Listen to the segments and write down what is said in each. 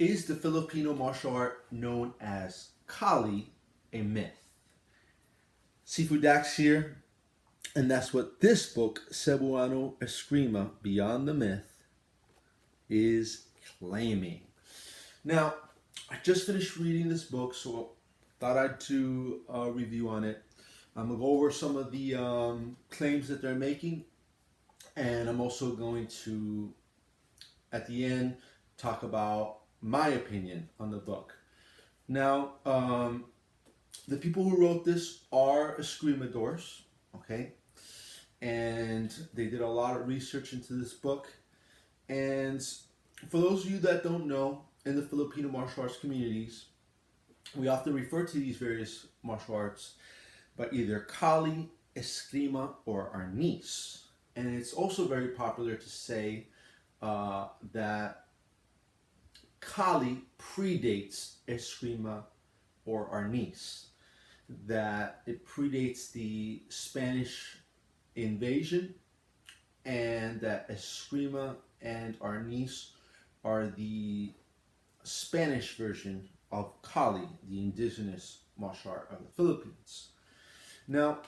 Is the Filipino martial art known as Kali a myth? Seafood Dax here, and that's what this book, Cebuano Escrima, Beyond the Myth, is claiming. Now, I just finished reading this book, so thought I'd do a review on it. I'm going to go over some of the claims that they're making, and I'm also going to, at the end, talk about my opinion on the book. Now, the people who wrote this are Escrimadors, okay? And they did a lot of research into this book. And for those of you that don't know, in the Filipino martial arts communities, we often refer to these various martial arts by either Kali, Escrima, or Arnis. And it's also very popular to say that Kali predates Escrima or Arnis, that it predates the Spanish invasion, and that Escrima and Arnis are the Spanish version of Kali, the indigenous martial art of the Philippines. Now,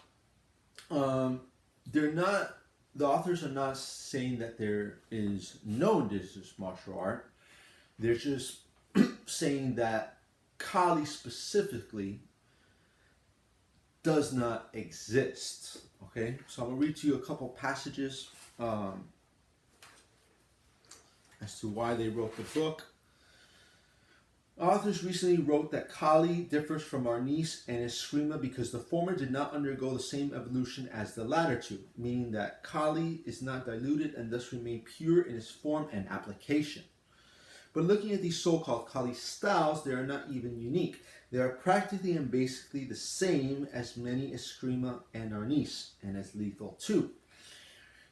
the authors are not saying that there is no indigenous martial art. They're just saying that Kali specifically does not exist. Okay, so I'm going to read to you a couple passages as to why they wrote the book. Authors recently wrote that Kali differs from Arnis and Escrima because the former did not undergo the same evolution as the latter two, meaning that Kali is not diluted and thus remain pure in its form and application. But looking at these so-called Kali styles, they are not even unique. They are practically and basically the same as many Escrima and Arnis, and as lethal too.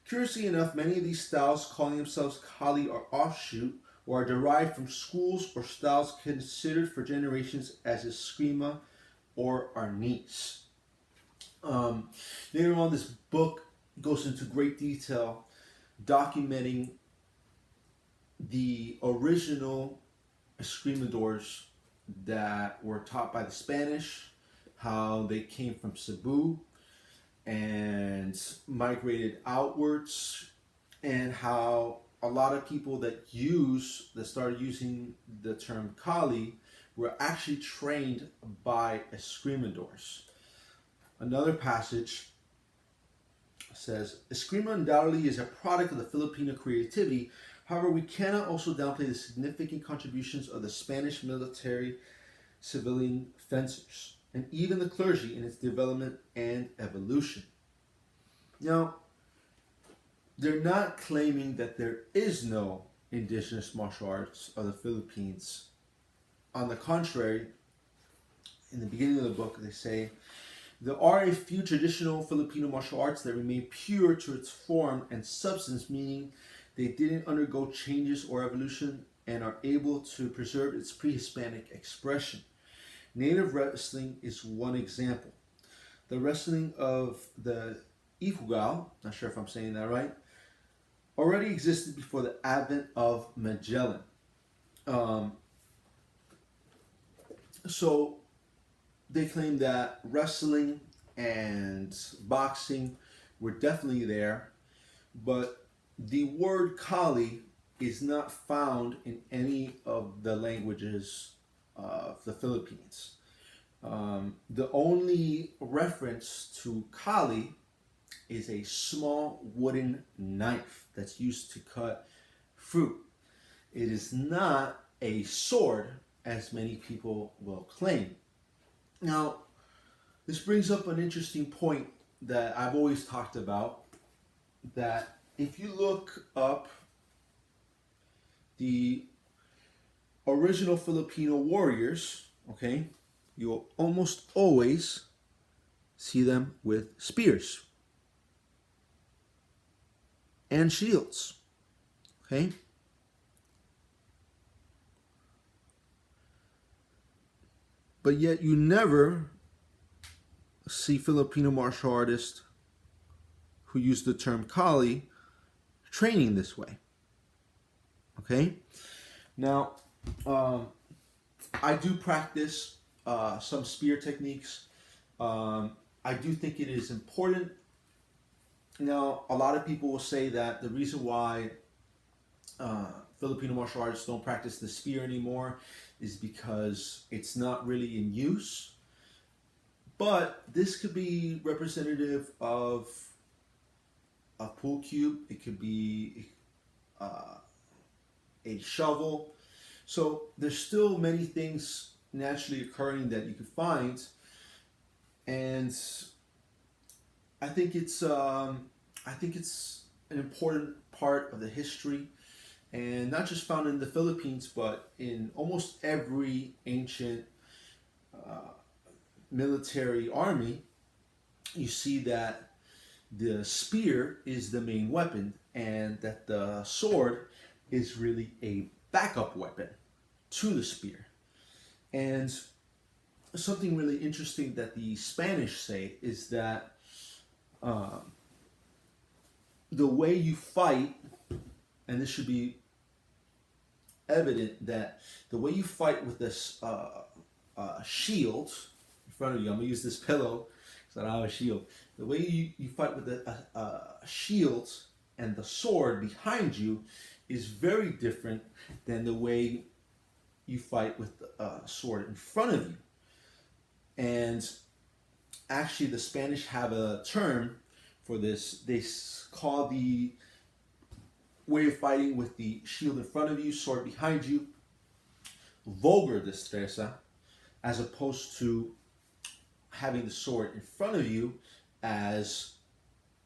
Curiously enough, many of these styles calling themselves Kali are offshoot or are derived from schools or styles considered for generations as Escrima or Arnis. Later on, this book goes into great detail documenting the original Escrimadors that were taught by the Spanish, how they came from Cebu and migrated outwards, and how a lot of people that started using the term Kali were actually trained by Escrimadors. Another passage says, Escrima undoubtedly is a product of the Filipino creativity. However, we cannot also downplay the significant contributions of the Spanish military civilian fencers, and even the clergy in its development and evolution. Now, they're not claiming that there is no indigenous martial arts of the Philippines. On the contrary, in the beginning of the book, they say, there are a few traditional Filipino martial arts that remain pure to its form and substance, meaning they didn't undergo changes or evolution and are able to preserve its pre-Hispanic expression. Native wrestling is one example. The wrestling of the Ifugao, not sure if I'm saying that right, already existed before the advent of Magellan. So they claim that wrestling and boxing were definitely there, but the word Kali is not found in any of the languages of the Philippines. The only reference to Kali is a small wooden knife that's used to cut fruit. It is not a sword, as many people will claim. Now, this brings up an interesting point that I've always talked about, that if you look up the original Filipino warriors, okay, you'll almost always see them with spears and shields, okay? But yet you never see Filipino martial artists who use the term Kali training this way. Okay? Now, Um, I do practice some spear techniques. I do think it is important. Now, a lot of people will say that the reason why uh, Filipino martial artists don't practice the spear anymore is because it's not really in use. But this could be representative of a pool cube. It could be uh, a shovel. So there's still many things naturally occurring that you could find, and I think it's I think it's an important part of the history, and not just found in the Philippines, but in almost every ancient uh, military army. You see that the spear is the main weapon, and that the sword is really a backup weapon to the spear. And something really interesting that the Spanish say is that um, the way you fight, and this should be evident, that the way you fight with this shield in front of you, I'm gonna use this pillow because I don't have a shield. The way you fight with a shield and the sword behind you is very different than the way you fight with a sword in front of you. And actually, the Spanish have a term for this. They call the way of fighting with the shield in front of you, sword behind you, vulgar destreza, as opposed to having the sword in front of you as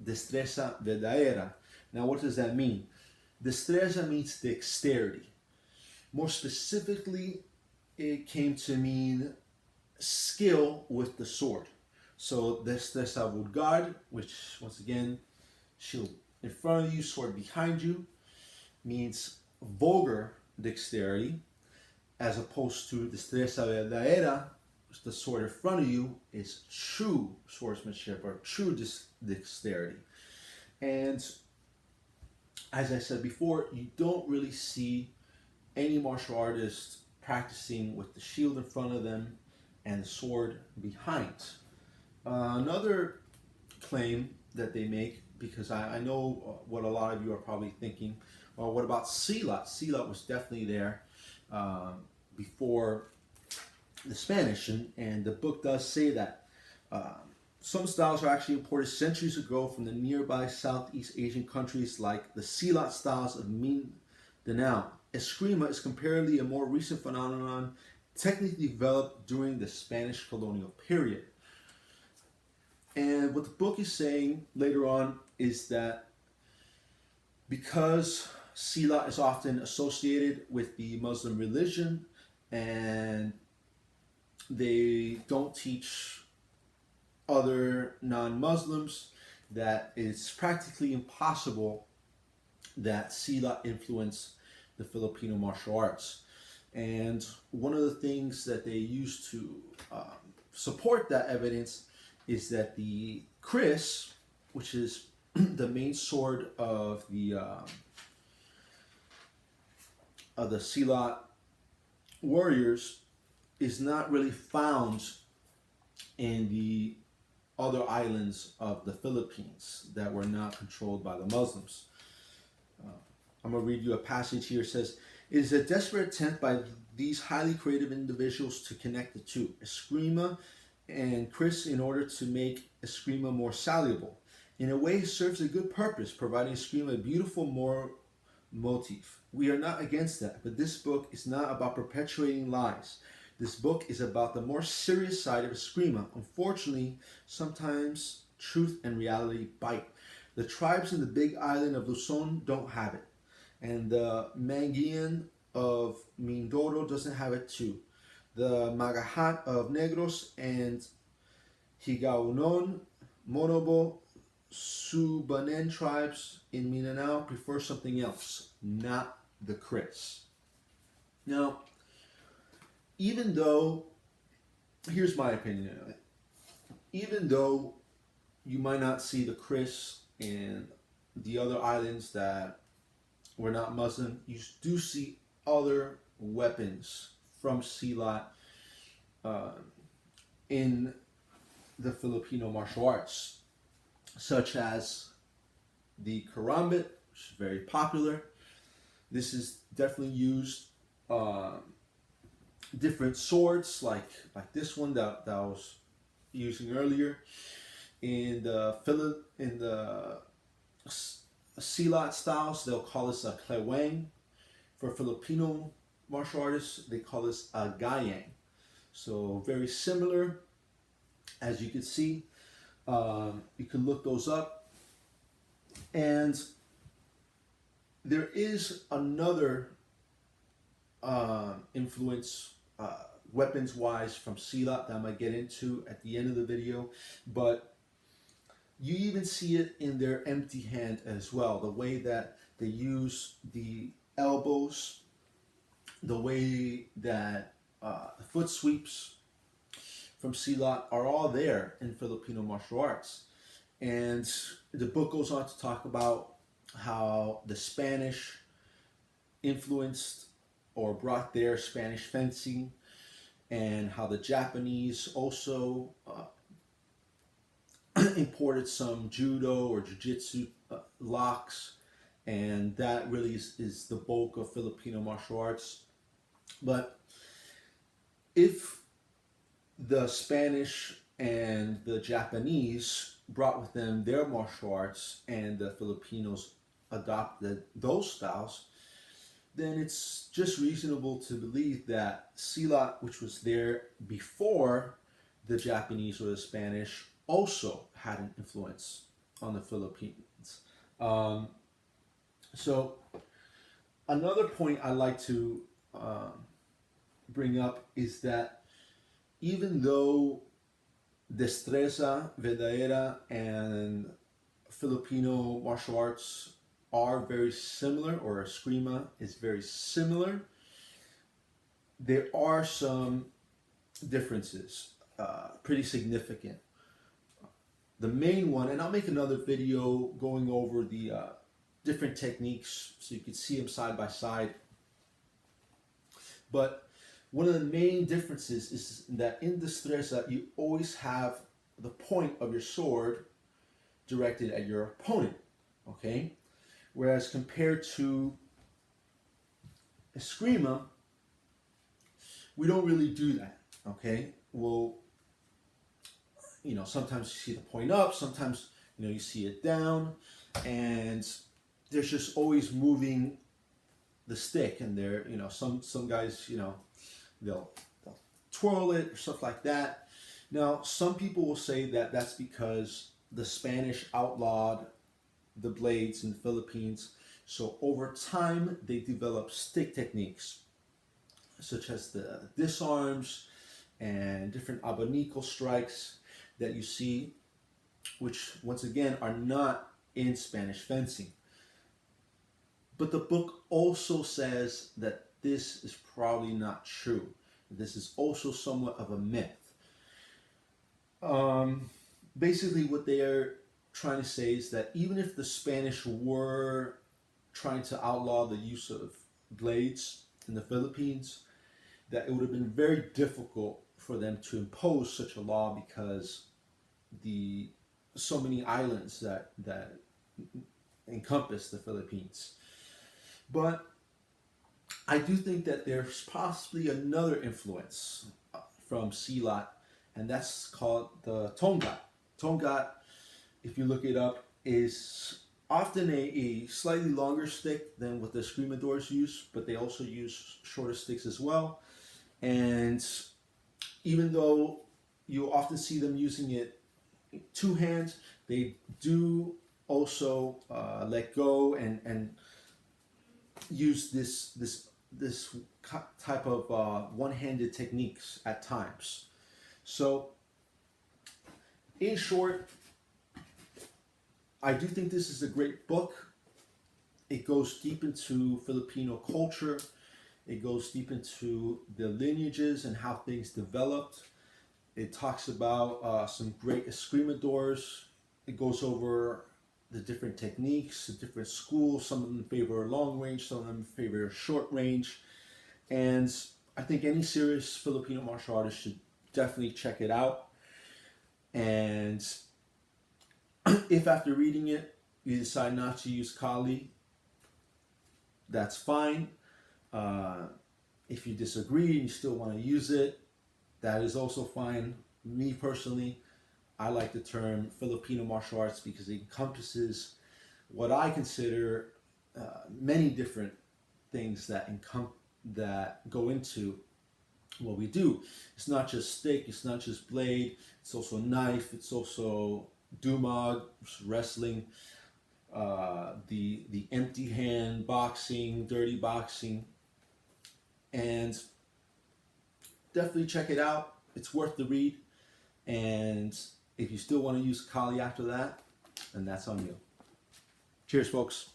destreza verdadera. Now, what does that mean? Destreza means dexterity. More specifically, it came to mean skill with the sword. So destreza vulgar, which once again, shield in front of you, sword behind you, means vulgar dexterity, as opposed to destreza verdadera, the sword in front of you is true swordsmanship or true dexterity. And as I said before, you don't really see any martial artist practicing with the shield in front of them and the sword behind. Another claim that they make, because I know what a lot of you are probably thinking, well, what about silat? Silat was definitely there before the Spanish, and the book does say that. Some styles are actually imported centuries ago from the nearby Southeast Asian countries, like the silat styles of Mindanao. Escrima is comparatively a more recent phenomenon, technically developed during the Spanish colonial period. And what the book is saying later on is that because silat is often associated with the Muslim religion, and they don't teach other non-Muslims, that it's practically impossible that silat influence the Filipino martial arts. And one of the things that they use to support that evidence is that the kris, which is the main sword of the silat warriors, is not really found in the other islands of the Philippines that were not controlled by the Muslims. I'm going to read you a passage here. It says, "It is a desperate attempt by these highly creative individuals to connect the two, Escrima and kris, in order to make Escrima more soluble. In a way, it serves a good purpose, providing Escrima a beautiful moral motif. We are not against that, but this book is not about perpetuating lies. This book is about the more serious side of Escrima. Unfortunately, sometimes truth and reality bite. The tribes in the big island of Luzon don't have it, and the Manguian of Mindoro doesn't have it too. The Magahat of Negros and Higaonon, Monobo, Subanen tribes in Mindanao prefer something else, not the kris." Now, even though, here's my opinion on it, even though you might not see the kris in the other islands that were not Muslim, you do see other weapons from silat uh, in the Filipino martial arts, such as the karambit, which is very popular. This is definitely used. Different swords, like this one that I was using earlier. In the silat styles, they'll call this a klewang. For Filipino martial artists, they call this a gayang. So very similar, as you can see. You can look those up. And there is another influence, weapons wise, from silat that I might get into at the end of the video. But you even see it in their empty hand as well. The way that they use the elbows, the way that the foot sweeps from silat are all there in Filipino martial arts. And the book goes on to talk about how the Spanish influenced or brought their Spanish fencing, and how the Japanese also imported some judo or jiu-jitsu locks, and that really is the bulk of Filipino martial arts. But if the Spanish and the Japanese brought with them their martial arts and the Filipinos adopted those styles, then it's just reasonable to believe that silat, which was there before the Japanese or the Spanish, also had an influence on the Philippines. So another point I like to bring up is that even though destreza verdadera and Filipino martial arts are very similar, or Escrima is very similar, there are some differences, pretty significant. The main one, and I'll make another video going over the different techniques so you can see them side by side. But one of the main differences is that in destreza, you always have the point of your sword directed at your opponent, okay? Whereas compared to Escrima, we don't really do that, okay? Well, sometimes you see the point up, sometimes, you see it down, and there's just always moving the stick, and there, some guys, they'll twirl it or stuff like that. Now, some people will say that that's because the Spanish outlawed the blades in the Philippines. So over time, they developed stick techniques, such as the disarms and different abanico strikes that you see, which once again are not in Spanish fencing. But the book also says that this is probably not true. This is also somewhat of a myth. Basically, what they are trying to say is that even if the Spanish were trying to outlaw the use of blades in the Philippines, that it would have been very difficult for them to impose such a law because so many islands that encompass the Philippines. But I do think that there's possibly another influence from silat, and that's called the tongat. Tongat, if you look it up, is often a slightly longer stick than what the escrimadores use, but they also use shorter sticks as well. And even though you often see them using it in two hands, they do also let go and use this type of one-handed techniques at times. So, in short, I do think this is a great book. It goes deep into Filipino culture. It goes deep into the lineages and how things developed. It talks about some great escrimadores. It goes over the different techniques, the different schools. Some of them favor long range, some of them favor short range. And I think any serious Filipino martial artist should definitely check it out. And if after reading it you decide not to use Kali, that's fine. Uh, if you disagree and you still want to use it, that is also fine. Me personally, I like the term Filipino martial arts because it encompasses what I consider many different things that go into what we do. It's not just stick, it's not just blade, it's also knife, it's also dumag, wrestling, the empty hand boxing, dirty boxing, and definitely check it out. It's worth the read. And if you still want to use Kali after that, then that's on you. Cheers, folks.